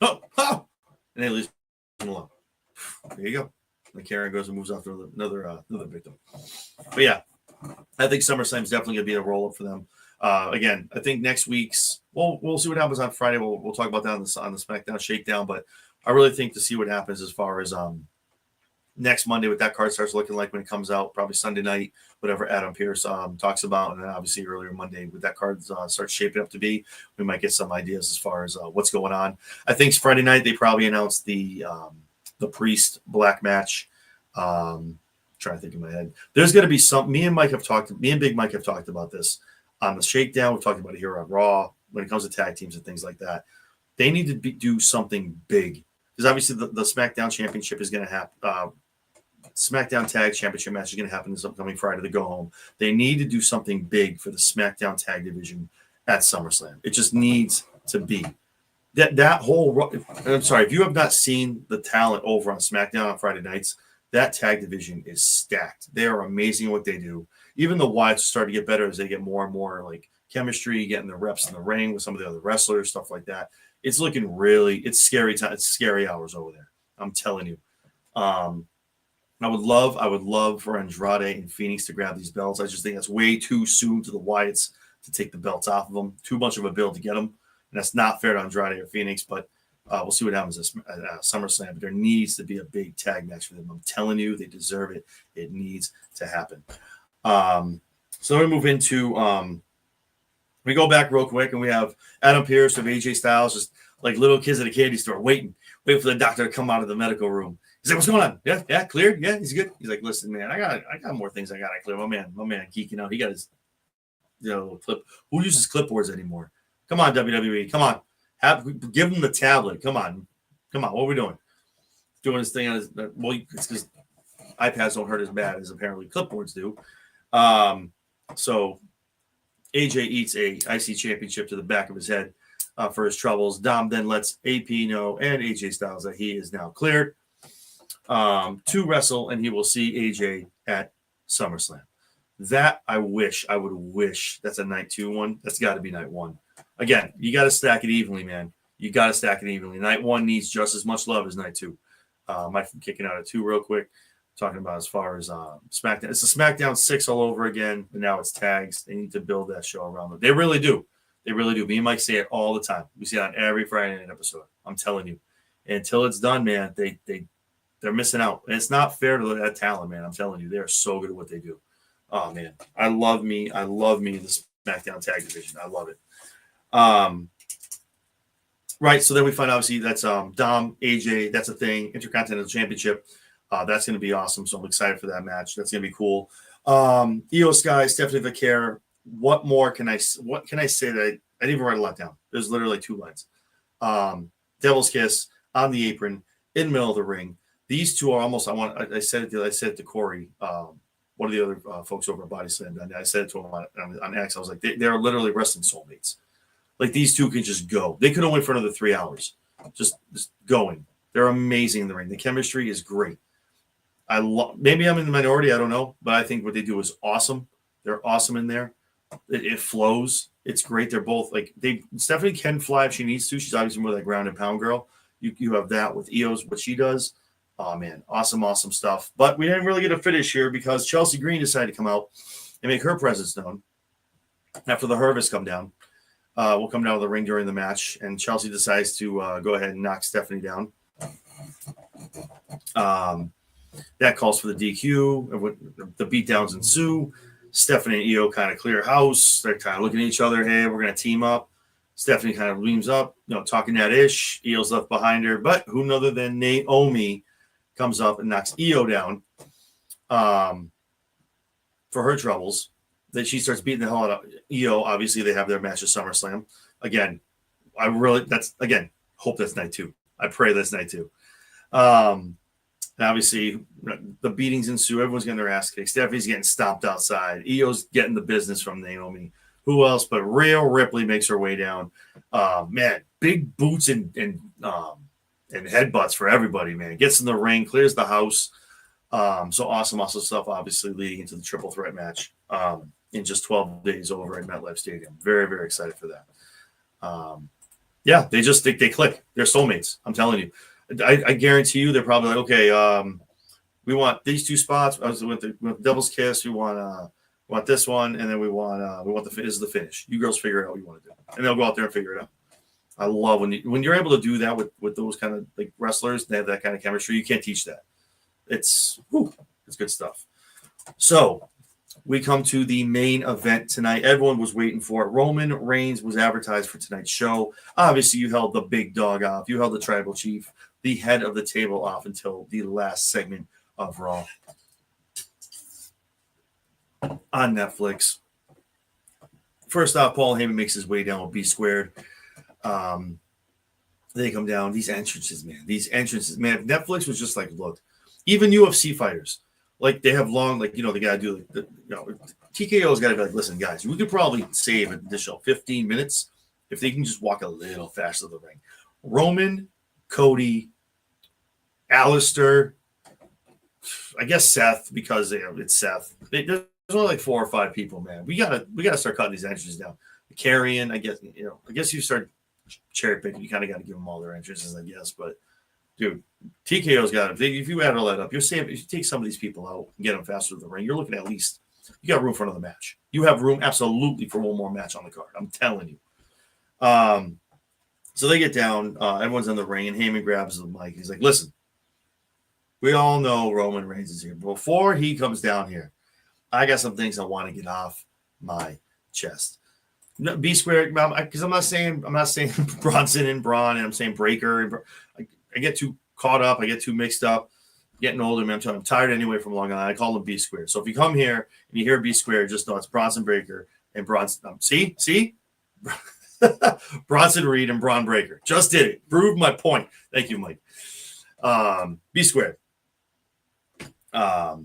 Oh, and they leave him alone. There you go. And Karrion goes and moves on to another victim. But yeah, I think SummerSlam is definitely gonna be a roll up for them. Again, I think next week's we'll see what happens on Friday. We'll talk about that on the SmackDown Shakedown. But I really think to see what happens as far as next Monday, what that card starts looking like when it comes out, probably Sunday night, whatever Adam Pearce talks about, and then obviously earlier Monday, what that card starts shaping up to be, we might get some ideas as far as what's going on. I think Friday night they probably announced the Priest Black match. Trying to think in my head, there's going to be some. Me and Big Mike have talked about this on the Shakedown. We've talked about it here on Raw when it comes to tag teams and things like that. They need to do something big because obviously the SmackDown Championship is going to happen. SmackDown Tag Championship match is going to happen this upcoming Friday to go home. They need to do something big for the SmackDown Tag Division at SummerSlam. It just needs to be. That whole – I'm sorry, if you have not seen the talent over on SmackDown on Friday nights, that tag division is stacked. They are amazing at what they do. Even the Wyatts start to get better as they get more and more chemistry, getting the reps in the ring with some of the other wrestlers, stuff like that. It's looking really – it's scary time. It's scary hours over there. I'm telling you. I would love for Andrade and Phoenix to grab these belts. I just think that's way too soon to the Wyatts to take the belts off of them. Too much of a build to get them. And that's not fair to Andrade or Phoenix, but we'll see what happens at SummerSlam. But there needs to be a big tag match for them. I'm telling you, they deserve it. It needs to happen. So we move into we go back real quick, and we have Adam Pearce of AJ Styles, just like little kids at a candy store, waiting for the doctor to come out of the medical room. He's like, what's going on? Yeah, cleared. Yeah, he's good. He's like, listen, man, I got more things I got to clear. My man geeking out. He got his clip. Who uses clipboards anymore? Come on, WWE. Come on. Give him the tablet. Come on. What are we doing? Doing this thing on his it's because iPads don't hurt as bad as apparently clipboards do. So AJ eats a IC championship to the back of his head for his troubles. Dom then lets AP know and AJ Styles that he is now cleared to wrestle, and he will see AJ at SummerSlam. That I would wish that's a night 2 one. That's got to be night 1. Again, you got to stack it evenly, man. You got to stack it evenly. Night 1 needs just as much love as night 2. Mike from kicking out at 2 real quick. Talking about as far as SmackDown. It's a SmackDown 6 all over again, but now it's tags. They need to build that show around them. They really do. Me and Mike say it all the time. We see it on every Friday night episode. I'm telling you. And until it's done, man, they're missing out. And it's not fair to that talent, man. I'm telling you. They are so good at what they do. Oh, man. I love me the SmackDown Tag Division. I love it. Right, so then we find obviously that's Dom, AJ, that's a thing, Intercontinental Championship. That's going to be awesome, so I'm excited for that match. That's going to be cool. Io Sky, Stephanie Vaquer. What can I say that I didn't even write a lot down. There's literally 2 lines. Devil's Kiss on the apron in the middle of the ring. These two are almost. I said it to Corey, one of the other folks over at Body Slam. And I said it to him on X. I was like, they're literally wrestling soulmates. Like these two could just go. They could have went for another 3 hours, just going. They're amazing in the ring. The chemistry is great. Maybe I'm in the minority. I don't know, but I think what they do is awesome. They're awesome in there. It flows. It's great. They're both Stephanie can fly if she needs to. She's obviously more that ground and pound girl. You have that with Io's, what she does. Oh, man. Awesome stuff. But we didn't really get a finish here because Chelsea Green decided to come out and make her presence known after the Hervis come down. Will come down to the ring during the match, and Chelsea decides to go ahead and knock Stephanie down. That calls for the DQ. The beatdowns ensue. Stephanie and Io kind of clear house. They're kind of looking at each other. Hey, we're going to team up. Stephanie kind of leans up, talking that ish. Io's left behind her, but who other than Naomi comes up and knocks Io down for her troubles. Then she starts beating the hell out of Io. Obviously, they have their match at SummerSlam. Again, hope that's night 2. I pray that's night 2. And obviously, the beatings ensue. Everyone's getting their ass kicked. Stephanie's getting stomped outside. Io's getting the business from Naomi. Who else but Rhea Ripley makes her way down. Man, big boots and headbutts for everybody, man. Gets in the ring, clears the house. So awesome stuff, obviously, leading into the triple threat match in just 12 days over at MetLife Stadium. Very, very excited for that. Yeah, they click. They're soulmates. I'm telling you. I guarantee you they're probably like, okay, we want these 2 spots. I was with the Devil's Kiss. We want this one, and then we want this is the finish. You girls figure out what you want to do, and they'll go out there and figure it out. I love when you're able to do that with those kind of like wrestlers. They have that kind of chemistry. You can't teach that. It's good stuff. So we come to the main event tonight. Everyone was waiting for it. Roman Reigns was advertised for tonight's show. Obviously, you held the big dog off. You held the tribal chief, the head of the table, off until the last segment of Raw on Netflix. First off, Paul Heyman makes his way down with B Squared. They come down. These entrances, man. Netflix was just like, look, even UFC fighters, like they have long, like, they got to do, TKO's got to be like, listen, guys, we could probably save an additional 15 minutes if they can just walk a little faster to the ring. Roman, Cody, Alistair, I guess Seth, because it's Seth. There's only like 4 or 5 people, man. We gotta start cutting these entrances down. Carrying, I guess you start cherry picking. You kind of got to give them all their entrances, I guess. But dude, TKO's got it. If you add all that up, if you take some of these people out and get them faster to the ring, you're looking at least you got room for another match. You have room absolutely for one more match on the card. I'm telling you. So they get down. Everyone's in the ring, and Heyman grabs the mic. He's like, "Listen, we all know Roman Reigns is here. Before he comes down here, I got some things I want to get off my chest." B Squared, because I'm not saying Bronson and Braun, and I'm saying Breaker. I get too caught up. I get too mixed up. Getting older, man. I'm tired anyway from Long Island. I call them B Squared. So if you come here and you hear B Squared, just know it's Bronson Breaker and Bronson. See, Bronson Reed and Braun Breaker. Just did it. Proved my point. Thank you, Mike. B Squared. But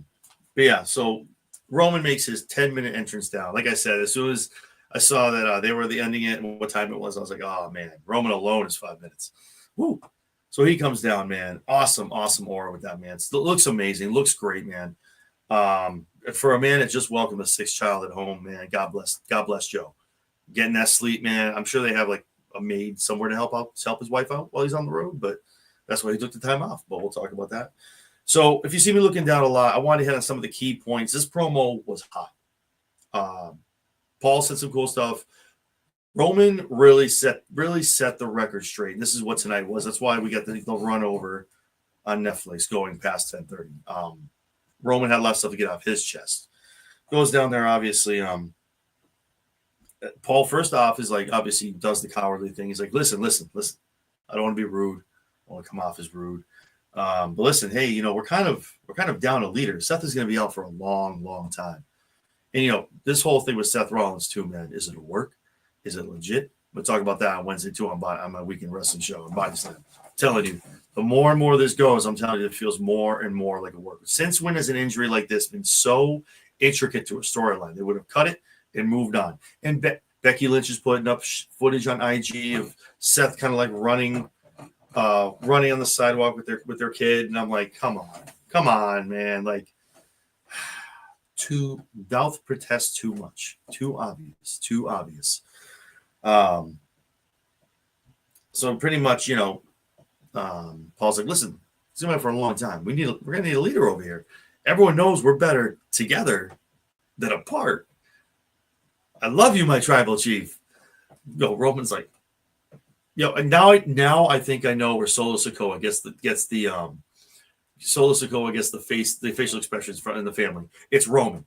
yeah, so Roman makes his 10-minute entrance down. Like I said, as soon as I saw that they were ending it and what time it was, I was like, oh, man, Roman alone is 5 minutes. Woo. So he comes down, man. Awesome aura with that, man. It looks amazing. Looks great, man. For a man that just welcomed a 6th child at home, man, God bless Joe. Getting that sleep, man. I'm sure they have like a maid somewhere to help his wife out while he's on the road, but that's why he took the time off. But we'll talk about that. So if you see me looking down a lot, I want to hit on some of the key points. This promo was hot. Paul said some cool stuff. Roman really set the record straight. And this is what tonight was. That's why we got the run over on Netflix going past 10:30. Roman had a lot of stuff to get off his chest. Goes down there, obviously. Paul, first off, is like, obviously does the cowardly thing. He's like, listen. I don't want to be rude. I want to come off as rude. But listen, hey, we're kind of down a leader. Seth is going to be out for a long, long time. And, this whole thing with Seth Rollins too, man, is it a work? Is it legit? We'll talk about that on Wednesday too on my weekend wrestling show on Body Slam. I'm telling you, the more and more this goes, I'm telling you, it feels more and more like a work. Since when has an injury like this been so intricate to a storyline? They would have cut it and moved on. And Becky Lynch is putting up footage on IG of Seth kind of like running on the sidewalk with their kid, and I'm like, come on, man, like, Doubt protests too much, too obvious. So pretty much, Paul's like, listen, it's been for a long time. We're gonna need a leader over here. Everyone knows we're better together than apart. I love you, my tribal chief. Roman's like, and now I think I know where Solo Sikoa gets the Solo Sikoa gets the facial expressions in the family. It's Roman.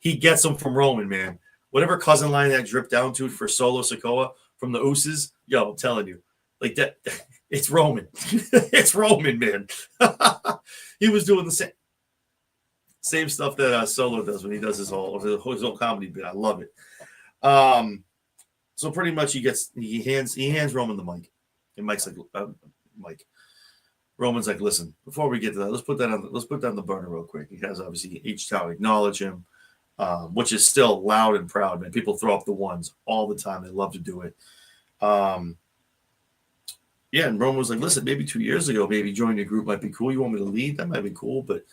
He gets them from Roman, man. Whatever cousin line that dripped down to for Solo Sikoa from the Usos. Yo, I'm telling you, like that, it's Roman. It's Roman, man. He was doing the same stuff that Solo does when he does his whole comedy bit. I love it. So pretty much he hands Roman the mic, and Mike's like, Mike. Roman's like, listen, before we get to that, let's put that on the burner real quick. He has obviously each town acknowledge him, which is still loud and proud, man. People throw up the ones all the time. They love to do it. Yeah, and Roman was like, listen, maybe 2 years ago, maybe joining a group might be cool. You want me to lead? That might be cool, but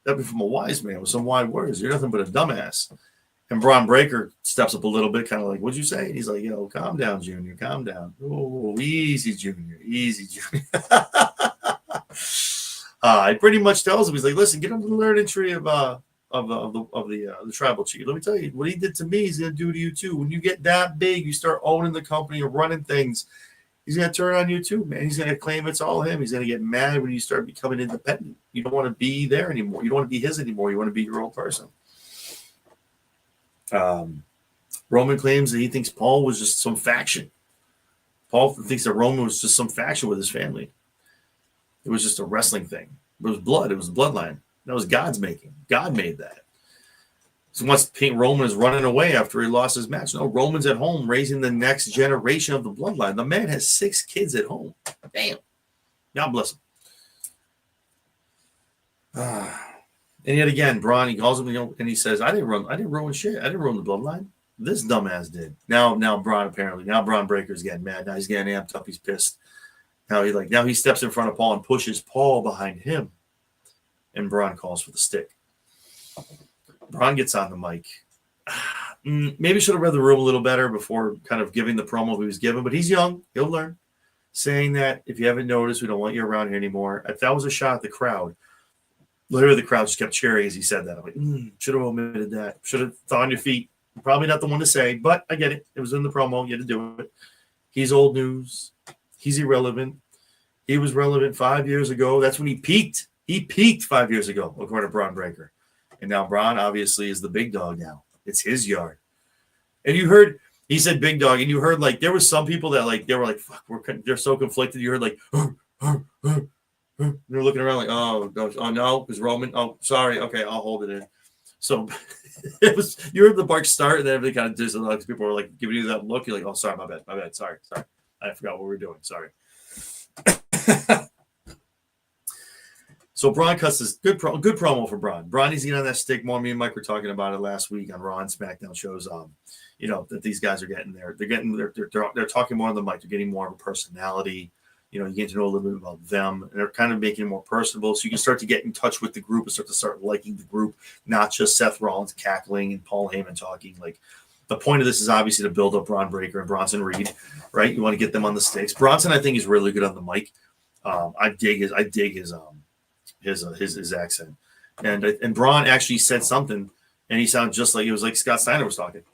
that'd be from a wise man with some wise words. You're nothing but a dumbass. And Braun Breaker steps up a little bit, kind of like, what'd you say? And he's like, calm down, Junior, calm down. Oh, easy, Junior, easy, Junior. He pretty much tells him, he's like, listen, get on the learning tree of the tribal chief. Let me tell you, what he did to me, he's gonna do to you too. When you get that big, you start owning the company or running things, he's gonna turn on you too, man. He's gonna claim it's all him. He's gonna get mad when you start becoming independent. You don't want to be there anymore. You don't want to be his anymore. You want to be your own person. Roman claims that he thinks Paul was just some faction. Paul thinks that Roman was just some faction with his family. It was just a wrestling thing. It was blood. It was bloodline. That was God's making. God made that. So once Roman is running away after he lost his match, no, Roman's at home raising the next generation of the bloodline. The man has 6 kids at home. Damn. God bless him. And yet again, Braun, he calls him, and he says, I didn't ruin shit. I didn't ruin the bloodline. This dumbass did. Now Braun Breaker's getting mad. Now he's getting amped up. He's pissed. Now he steps in front of Paul and pushes Paul behind him. And Braun calls for the stick. Braun gets on the mic. Maybe should have read the room a little better before kind of giving the promo he was given, but he's young. He'll learn. Saying that, if you haven't noticed, we don't want you around here anymore. If that was a shot at the crowd, literally the crowd just kept cheering as he said that. I'm like, should have omitted that. Should have thought on your feet. Probably not the one to say, but I get it. It was in the promo. You had to do it. He's old news. He's irrelevant. He was relevant 5 years ago. That's when he peaked. He peaked 5 years ago, according to Braun Breaker. And now Braun obviously is the big dog now. It's his yard. And you heard, he said big dog, and you heard like there was some people that like, they were like, fuck, they're so conflicted. You heard like, they're looking around like, oh no, because Roman, oh, sorry. Okay, I'll hold it in. So it was, you heard the bark start, and then everything kind of disallowed. People were like giving you that look. You're like, oh, sorry, my bad. Sorry. I forgot what we were doing. Sorry. So Braun cuts this good promo for Braun. Braun needs to get on that stick more. Me and Mike were talking about it last week on Raw and SmackDown shows. That these guys are getting there. They're talking more on the mic. They're getting more of a personality. You get to know a little bit about them, and they're kind of making it more personable. So you can start to get in touch with the group and start liking the group, not just Seth Rollins cackling and Paul Heyman talking. Like, the point of this is obviously to build up Braun Breaker and Bronson Reed, right? You want to get them on the sticks. Bronson, I think, is really good on the mic. I dig his accent, and Braun actually said something, and he sounded just like it was like Scott Steiner was talking.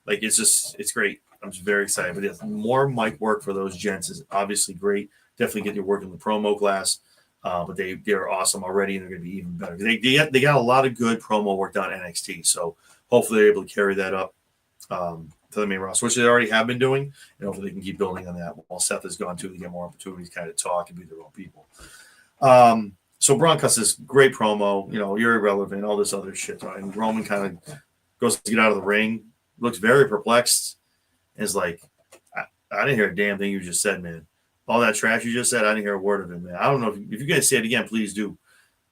Like, it's great. I'm just very excited. But yes, more mic work for those gents is obviously great. Definitely get your work in the promo class. But they're awesome already, and they're going to be even better. They got a lot of good promo work done at NXT. So hopefully they're able to carry that up to the main roster, which they already have been doing, and hopefully they can keep building on that. While Seth is gone too, they get more opportunities to kind of talk and be their own people. So Braun cuts this great promo, you're irrelevant, all this other shit. And Roman kind of goes to get out of the ring, looks very perplexed, and is like, I didn't hear a damn thing you just said, man. All that trash you just said, I didn't hear a word of it, man. I don't know if you're going to say it again, please do.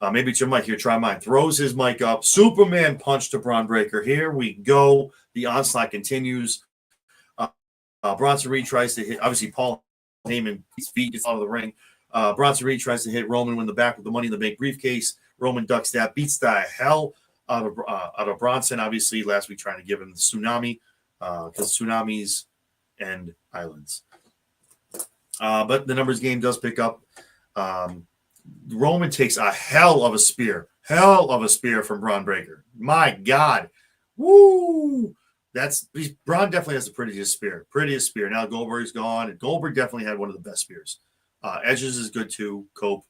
Maybe it's your mic here. Try mine. Throws his mic up. Superman punch to Braun Breaker. Here we go. The onslaught continues. Bronson Reed tries to hit. Obviously, Paul Heyman, his feet gets out of the ring. Bronson Reed tries to hit Roman in the back with the Money in the Bank briefcase. Roman ducks that, beats the hell out of Bronson. Obviously, last week trying to give him the tsunami because tsunamis and islands. But the numbers game does pick up. Roman takes a hell of a spear from Braun Breaker. My God. Woo! Braun definitely has the prettiest spear. Now Goldberg's gone, and Goldberg definitely had one of the best spears. Edges is good too. Cope,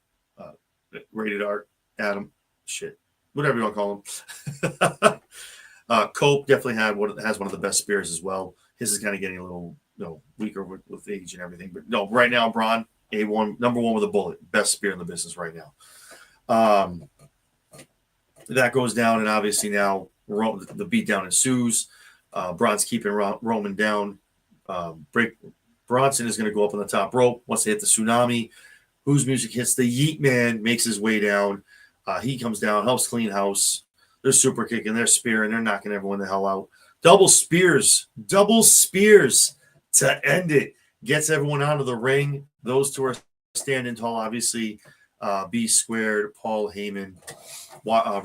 Rated R, Adam, shit, whatever you want to call him. Cope definitely has one of the best spears as well. His is kind of getting a little weaker with age and everything. But no, right now, Braun, A1, number one with a bullet, best spear in the business right now. That goes down, and obviously now the beatdown ensues. Braun's keeping Roman down. Bronson is going to go up on the top rope once they hit the tsunami. Whose music hits, the Yeet Man makes his way down. He comes down, helps clean house. They're super kicking, they're spearing, they're knocking everyone the hell out. Double spears to end it. Gets everyone out of the ring. Those two are standing tall, obviously. B Squared, Paul Heyman,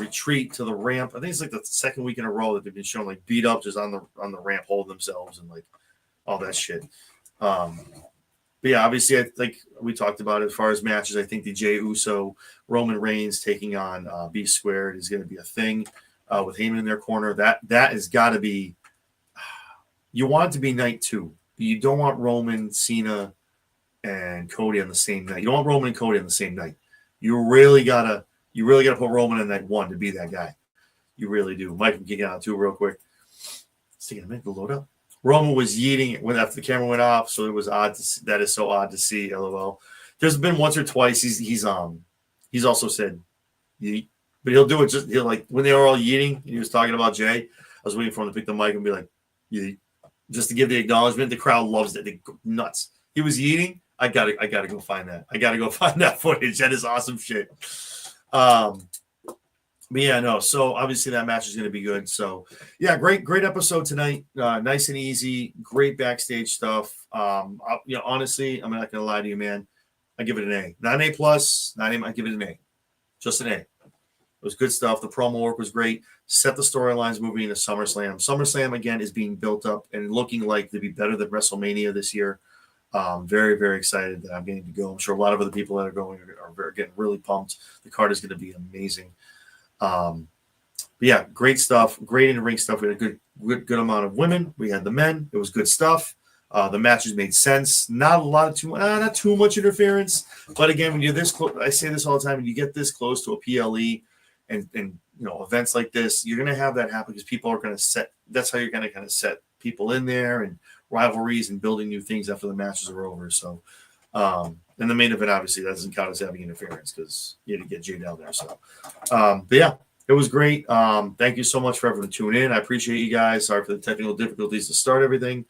retreat to the ramp. I think it's like the second week in a row that they've been shown like beat up just on the ramp, holding themselves and like all that shit. But yeah, obviously, like we talked about it, as far as matches, I think the Jey Uso, Roman Reigns taking on B Squared is going to be a thing with Heyman in their corner. That has got to be – you want it to be night 2. But you don't want Roman, Cena, and Cody on the same night. You don't want Roman and Cody on the same night. You really gotta put Roman in night 1 to be that guy. You really do. Mike can kick out too real quick. It's taking a minute to load up. Roman was yeeting it after the camera went off, so it was odd to see. That is so odd to see. LOL. There's been once or twice he's also said yeet, but he'll do it he'll like when they were all yeeting and he was talking about Jay. I was waiting for him to pick the mic and be like yeet, just to give the acknowledgement. The crowd loves it. They go nuts. He was yeeting. I gotta go find that. I gotta go find that footage. That is awesome shit. But yeah, no. So obviously that match is going to be good. So yeah, great episode tonight. Nice and easy. Great backstage stuff. Honestly, I'm not going to lie to you, man. I give it an A. Not an A plus. Not an A. I give it an A. Just an A. It was good stuff. The promo work was great. Set the storylines moving into SummerSlam. SummerSlam again is being built up and looking like to be better than WrestleMania this year. Very, very excited that I'm getting to go. I'm sure a lot of other people that are going are getting really pumped. The card is going to be amazing. But yeah, great stuff. Great in-ring stuff. We had a good amount of women. We had the men. It was good stuff. The matches made sense. Not too much interference. But again, when you're this close, I say this all the time. When you get this close to a PLE and events like this, you're going to have that happen because people are going to set. That's how you're going to kind of set people in there and rivalries and building new things after the matches are over. So, and the main event obviously doesn't count as having interference because you had to get Jay down there. So, but yeah, it was great. Thank you so much for everyone to tune in. I appreciate you guys. Sorry for the technical difficulties to start everything.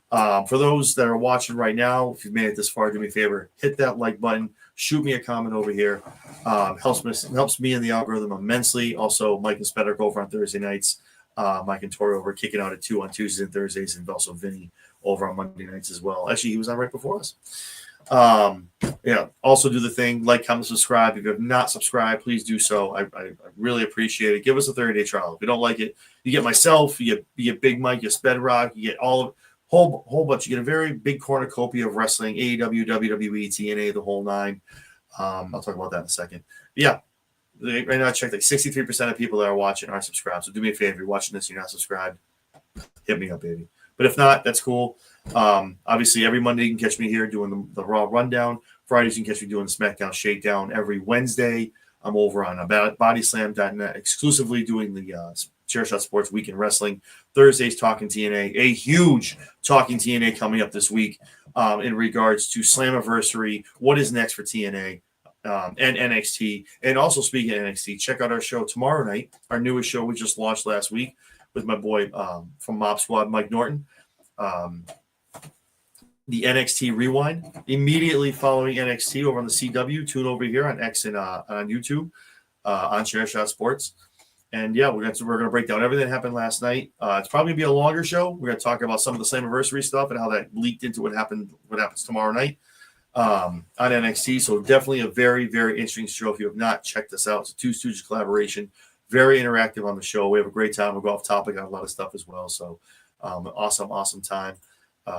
For those that are watching right now, if you've made it this far, do me a favor, hit that like button, shoot me a comment over here. Helps me in the algorithm immensely. Also, Mike and Spedder go over on Thursday nights. Mike and Tori over kicking out at 2 on Tuesdays and Thursdays, and also Vinny over on Monday nights as well. Actually, he was on right before us. Yeah, also do the thing, like, comment, subscribe. If you have not subscribed, please do so. I really appreciate it. Give us a 30-day trial. If you don't like it, you get myself, you get Big Mike, you get Spedrock, you get whole bunch. You get a very big cornucopia of wrestling, AEW, WWE, TNA, the whole nine. I'll talk about that in a second. But yeah, right now I checked, like 63% of people that are watching aren't subscribed. So do me a favor, you're watching this, you're not subscribed, hit me up, baby. But if not, that's cool. Obviously, every Monday you can catch me here doing the Raw Rundown. Fridays you can catch me doing the SmackDown Shakedown. Every Wednesday, I'm over on bodyslam.net exclusively doing the Chair Shot Sports Weekend Wrestling. Thursdays, Talking TNA. A huge Talking TNA coming up this week in regards to Slammiversary, what is next for TNA, and NXT. And also, speaking of NXT, check out our show tomorrow night, our newest show we just launched last week with my boy from Mob Squad, Mike Norton. The NXT Rewind, immediately following NXT over on the CW. Tune over here on X and on YouTube on Chair Shot Sports. And yeah, we're gonna break down everything that happened last night. It's probably gonna be a longer show. We're gonna talk about some of the Slammiversary stuff and how that leaked into what happens tomorrow night on NXT. So definitely a very, very interesting show. If you have not checked this out, it's a Two Stooges collaboration. Very interactive on the show. We have a great time. We'll go off topic on a lot of stuff as well. So awesome time.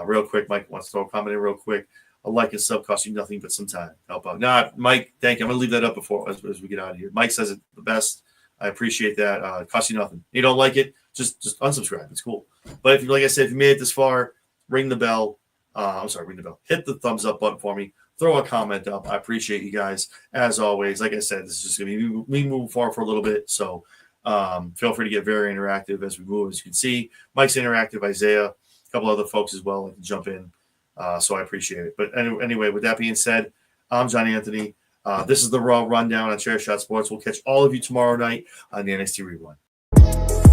Real quick, Mike wants to throw a comment in real quick. A like and sub costs you nothing but some time. Help out. Nah, Mike, thank you. I'm going to leave that up before as we get out of here. Mike says it the best. I appreciate that. It costs you nothing. You don't like it, just unsubscribe. It's cool. But if you, like I said, if you made it this far, ring the bell. Ring the bell. Hit the thumbs up button for me. Throw a comment up. I appreciate you guys. As always, like I said, this is just going to be me moving forward for a little bit. So feel free to get very interactive as we move. As you can see, Mike's interactive. Isaiah, a couple other folks as well like to jump in. So I appreciate it. But anyway, with that being said, I'm John Anthony. This is the Raw Rundown on Chair Shot Sports. We'll catch all of you tomorrow night on the NXT Rewind.